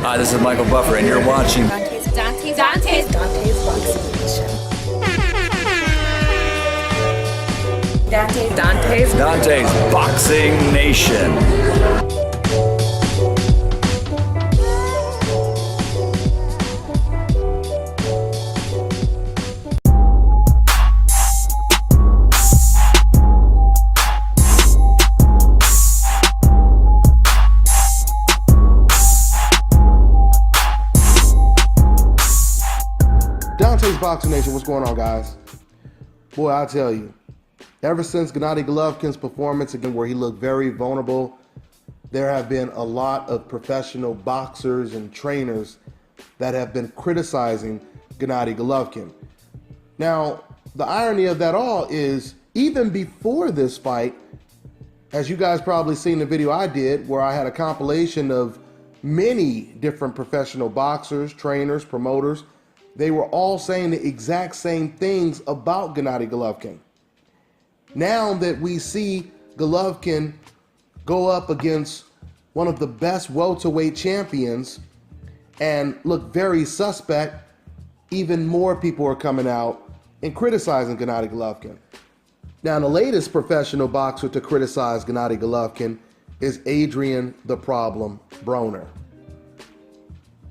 Hi, this is Michael Buffer, and you're watching Dontae'S Boxing Nation. Dontae'S Boxing Nation, what's going on, guys? Boy, I tell you, ever since Gennady Golovkin's performance again, where he looked very vulnerable, there have been a lot of professional boxers and trainers that have been criticizing Gennady Golovkin. Now, the irony of that all is, even before this fight, as you guys probably seen the video I did, where I had a compilation of many different professional boxers, trainers, promoters, they were all saying the exact same things about Gennady Golovkin. Now that we see Golovkin go up against one of the best welterweight champions and look very suspect, even more people are coming out and criticizing Gennady Golovkin. Now, the latest professional boxer to criticize Gennady Golovkin is ADRIEN "The Problem" Broner.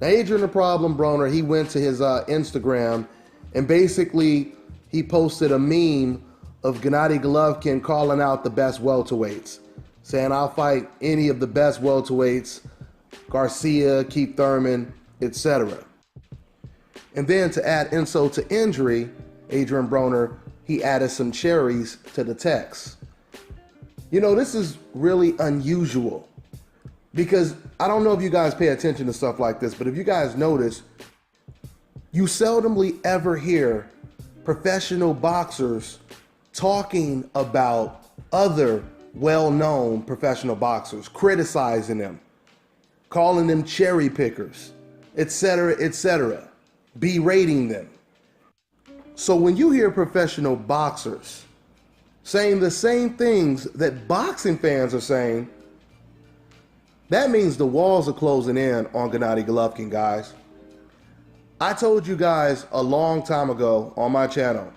Now, ADRIEN "The Problem" Broner, he went to his Instagram, and basically he posted a meme of Gennady Golovkin calling out the best welterweights, saying, "I'll fight any of the best welterweights, Garcia, Keith Thurman, etc." And then to add insult to injury, ADRIEN Broner, he added some cherries to the text. You know, this is really unusual, because I don't know if you guys pay attention to stuff like this, but if you guys notice, you seldomly ever hear professional boxers talking about other well-known professional boxers, criticizing them, calling them cherry pickers, etc., berating them. So when you hear professional boxers saying the same things that boxing fans are saying, that means the walls are closing in on Gennady Golovkin, guys. I told you guys a long time ago on my channel,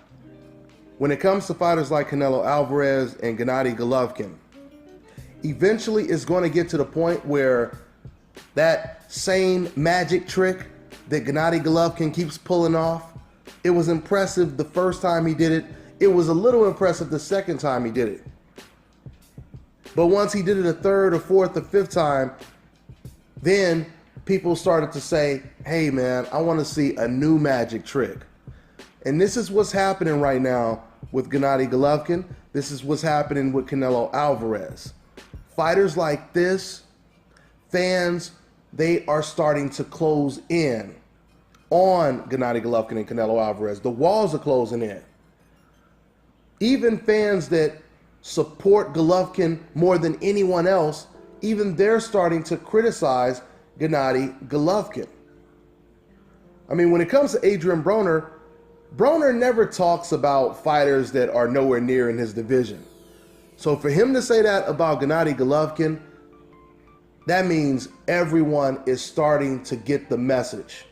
when it comes to fighters like Canelo Alvarez and Gennady Golovkin, eventually it's going to get to the point where that same magic trick that Gennady Golovkin keeps pulling off, it was impressive the first time he did it. It was a little impressive the second time he did it. But once he did it a third or fourth or fifth time, then people started to say, hey man, I want to see a new magic trick. And this is what's happening right now with Gennady Golovkin. This is what's happening with Canelo Alvarez. Fighters like this, fans, they are starting to close in on Gennady Golovkin and Canelo Alvarez. The walls are closing in. Even fans that support Golovkin more than anyone else, even they're starting to criticize Gennady Golovkin. I mean, when it comes to ADRIEN Broner, Broner never talks about fighters that are nowhere near in his division. So for him to say that about Gennady Golovkin, that means everyone is starting to get the message.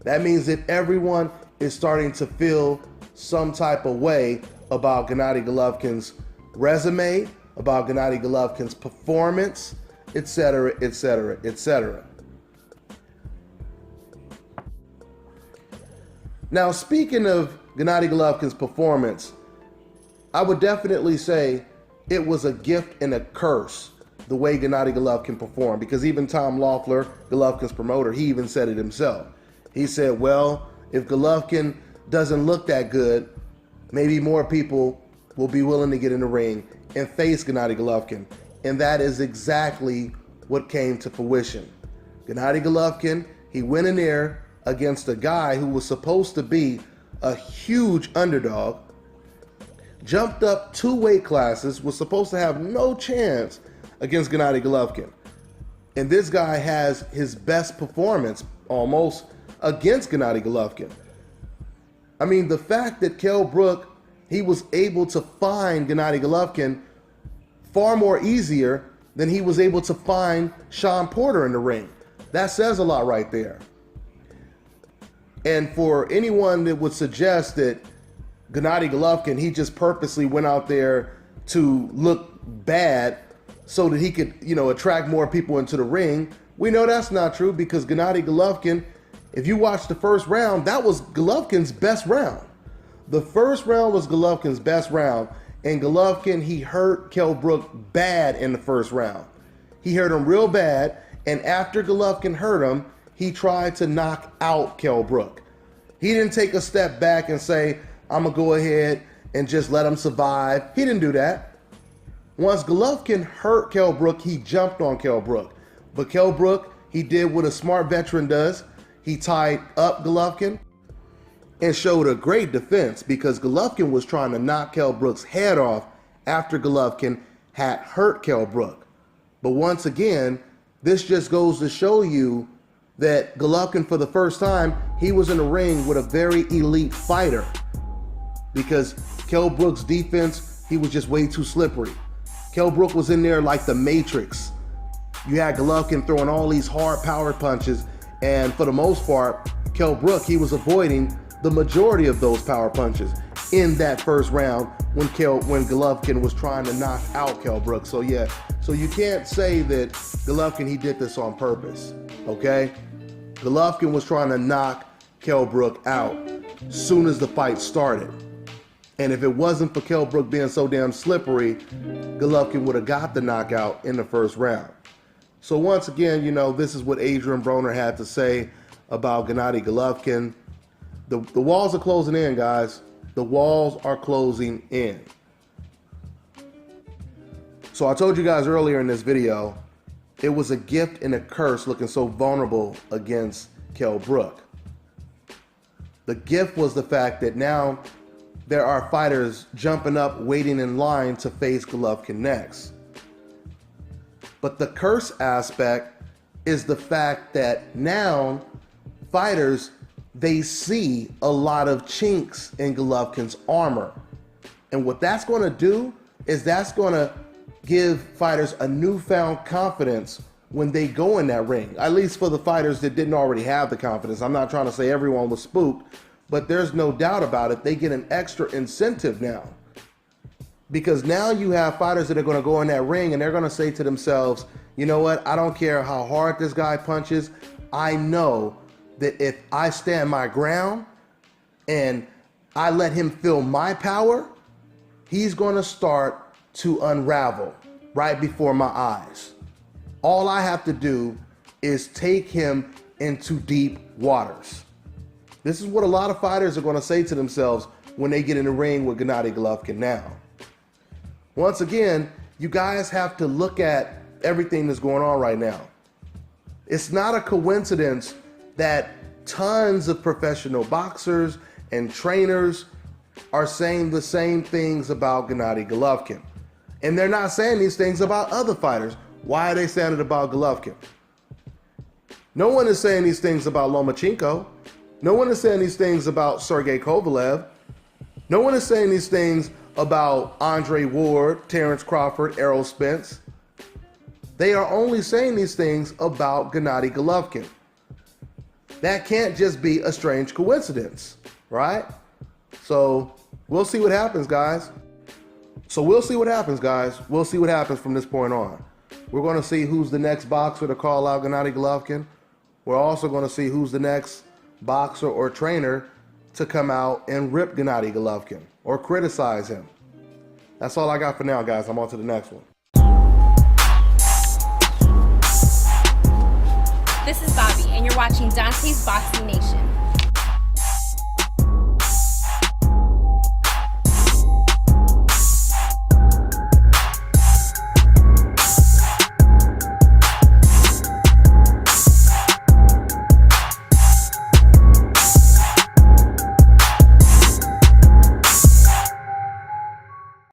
That means that everyone is starting to feel some type of way about Gennady Golovkin's resume, about Gennady Golovkin's performance, etc., etc., etc. Now, speaking of Gennady Golovkin's performance, I would definitely say it was a gift and a curse the way Gennady Golovkin performed, because even Tom Loeffler, Golovkin's promoter, he even said it himself. He said, well, if Golovkin doesn't look that good, maybe more people will be willing to get in the ring and face Gennady Golovkin. And that is exactly what came to fruition. Gennady Golovkin, he went in there against a guy who was supposed to be a huge underdog, jumped up 2 weight classes, was supposed to have no chance against Gennady Golovkin. And this guy has his best performance almost against Gennady Golovkin. I mean, the fact that KELL BROOK, he was able to find Gennady Golovkin far more easier than he was able to find Sean Porter in the ring. That says a lot right there. And for anyone that would suggest that Gennady Golovkin, he just purposely went out there to look bad so that he could, attract more people into the ring, we know that's not true, because Gennady Golovkin, if you watch the first round, that was Golovkin's best round. The first round was Golovkin's best round, and Golovkin, he hurt Kell Brook bad in the first round. He hurt him real bad, and after Golovkin hurt him, he tried to knock out Kell Brook. He didn't take a step back and say, I'm gonna go ahead and just let him survive. He didn't do that. Once Golovkin hurt Kell Brook, he jumped on Kell Brook. But Kell Brook, he did what a smart veteran does. He tied up Golovkin and showed a great defense, because Golovkin was trying to knock Kell Brook's head off after Golovkin had hurt Kell Brook. But once again, this just goes to show you that Golovkin, for the first time, he was in the ring with a very elite fighter, because Kell Brook's defense, he was just way too slippery. Kell Brook was in there like the Matrix. You had Golovkin throwing all these hard power punches, and for the most part, Kell Brook, he was avoiding the majority of those power punches in that first round when Golovkin was trying to knock out Kell Brook. So yeah, so you can't say that Golovkin, he did this on purpose, okay? Golovkin was trying to knock Kell Brook out as soon as the fight started. And if it wasn't for Kell Brook being so damn slippery, Golovkin would have got the knockout in the first round. So once again, this is what Adrien Broner had to say about Gennady Golovkin. The walls are closing in, guys. The walls are closing in. So I told you guys earlier in this video, it was a gift and a curse looking so vulnerable against Kell Brook. The gift was the fact that now there are fighters jumping up, waiting in line to face Golovkin next. But the curse aspect is the fact that now fighters, they see a lot of chinks in Golovkin's armor. And what that's going to do is that's going to give fighters a newfound confidence when they go in that ring. At least for the fighters that didn't already have the confidence. I'm not trying to say everyone was spooked, but there's no doubt about it. They get an extra incentive now. Because now you have fighters that are going to go in that ring and they're going to say to themselves, you know what, I don't care how hard this guy punches. I know that if I stand my ground and I let him feel my power, he's going to start to unravel right before my eyes. All I have to do is take him into deep waters. This is what a lot of fighters are going to say to themselves when they get in the ring with Gennady Golovkin now. Once again, you guys have to look at everything that's going on right now. It's not a coincidence that tons of professional boxers and trainers are saying the same things about Gennady Golovkin. And they're not saying these things about other fighters. Why are they saying it about Golovkin? No one is saying these things about Lomachenko. No one is saying these things about Sergey Kovalev. No one is saying these things about Andre Ward, Terrence Crawford, Errol Spence. They are only saying these things about Gennady Golovkin. That can't just be a strange coincidence, right? So we'll see what happens, guys. We'll see what happens from this point on. We're going to see who's the next boxer to call out Gennady Golovkin. We're also going to see who's the next boxer or trainer to come out and rip Gennady Golovkin or criticize him. That's all I got for now, guys. I'm on to the next one. This is Bobby, and you're watching Dante's Boxing Nation.